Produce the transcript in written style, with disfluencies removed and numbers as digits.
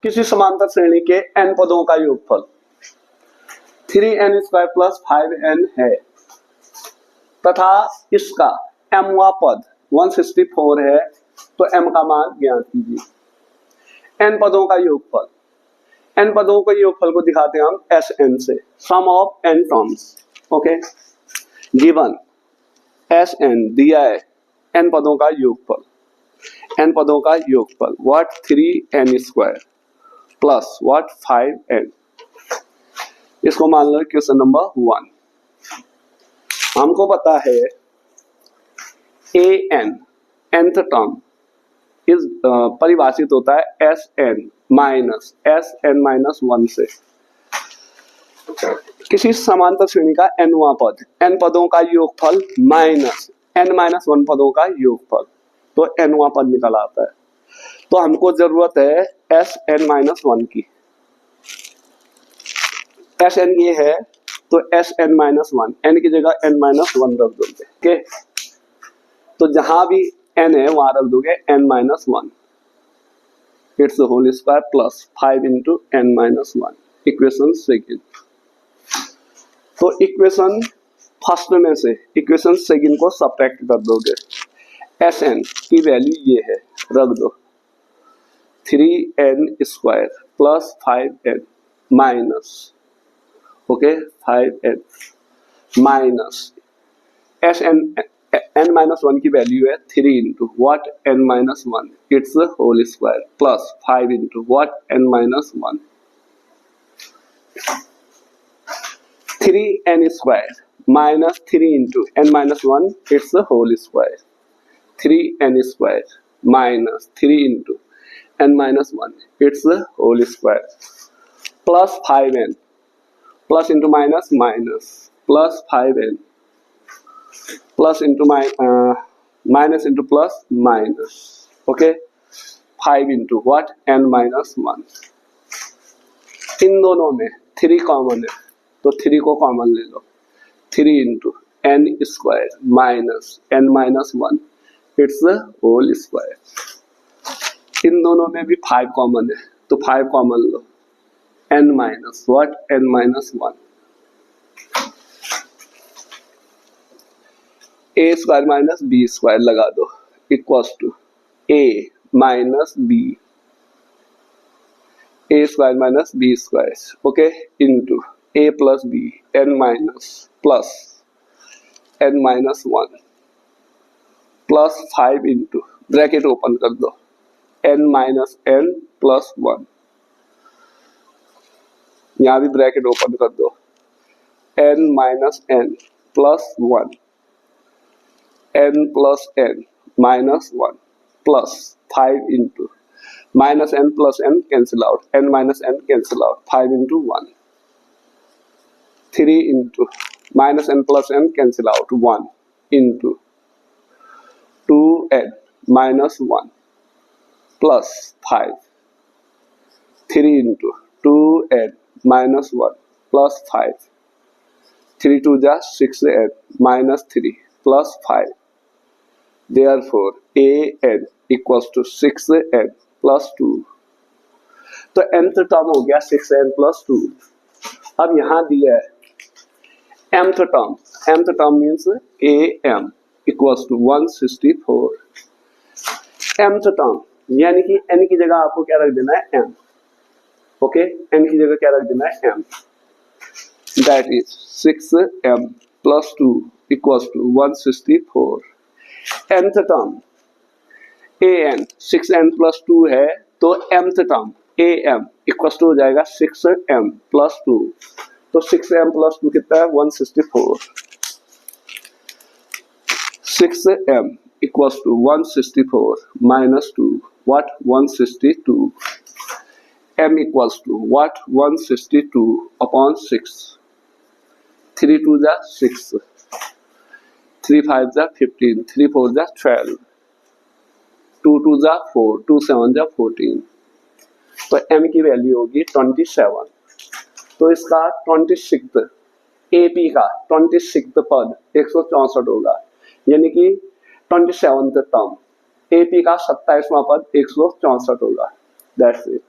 किसी समांतर श्रेणी के n पदों का योगफल 3n स्क्वायर प्लस 5n है तथा इसका mवां पद 164 है, तो m का मान ज्ञात कीजिए। n पदों का योगफल, n पदों के योगफल को दिखाते हैं हम Sn से, sum of n terms. Okay, given Sn दिया है n पदों का योगफल, n पदों का योगफल what 3n square plus what 5n। इसको मान लो क्वेश्चन नंबर 1। हमको पता है an nth टर्म इस परिभाषित होता है Sn माइनस 1 से। किसी समांतर श्रेणी का nवां पद, n पदों का योगफल माइनस n-1 पदों का योगफल, तो nवां पद निकल आता है। तो हमको जरूरत है Sn-1 की। Sn ये है तो Sn-1, n की जगह n-1 रख दोगे। ओके, तो जहां भी n है वहां रख दोगे n-1, it's whole square plus 5 into n-1, equation second. तो इक्वेशन फर्स्ट में से इक्वेशन सेकंड को सब्ट्रैक्ट कर दोगे। Sn की वैल्यू ये है, रख दो 3n square plus 5n minus, okay 5n minus Sn n-1 की वैल्यू है 3 into what n-1, it's whole square plus 5 into what n-1, 3n square minus 3 into n-1, it's whole square, 3n square minus 3 into n-1, it's whole square plus 5n, plus into minus minus plus 5n plus into minus into plus minus, okay 5 into what n-1। इन दोनों में 3 common है तो 3 को common ले लो, 3 into n square minus n-1, it's whole square. इन दोनों में भी 5 कॉमन है तो 5 कॉमन लो, n minus what n-1, a square minus b square लगा दो equals to a minus b, a square minus b square, okay into a plus b n-1 plus 5 into bracket open कर दो n-n plus 1, यहां भी bracket open कर दो n-n plus 1, n plus n minus 1 plus 5 into minus n plus n cancel out, n minus n cancel out, 5 into 1, 3 into minus n plus n cancel out, 1 into 2n minus 1 plus 5, 3 into 2n minus 1 plus 5, 3 2 जा 6n minus 3 plus 5, therefore an equals to 6n plus 2। तो nth term हो गया 6n plus 2। अब यहां दिया है mth term means am equals to 164। mth term यानी कि n की जगह आपको क्या रख देना है m, ओके n की जगह क्या रख देना है m, that is 6m plus 2 equals to 164। nth term an 6n plus 2 है तो mth term am equals to हो जाएगा 6m प्लस 2, तो 6m प्लस 2 कितना है 164, 6m equals to 164 minus 2 what 162, m equals to what 162 upon 6, 3 2 जा 6, 3 5 जा 15, 3 4 जा 12, 2 2 जा 4, 2 7 जा 14, तो m की वैल्यू होगी 27। तो इसका 26th AP का 26th पद 164 होगा, यानी कि 27th टर्म AP का 27वां पद 164 होगा। That's it.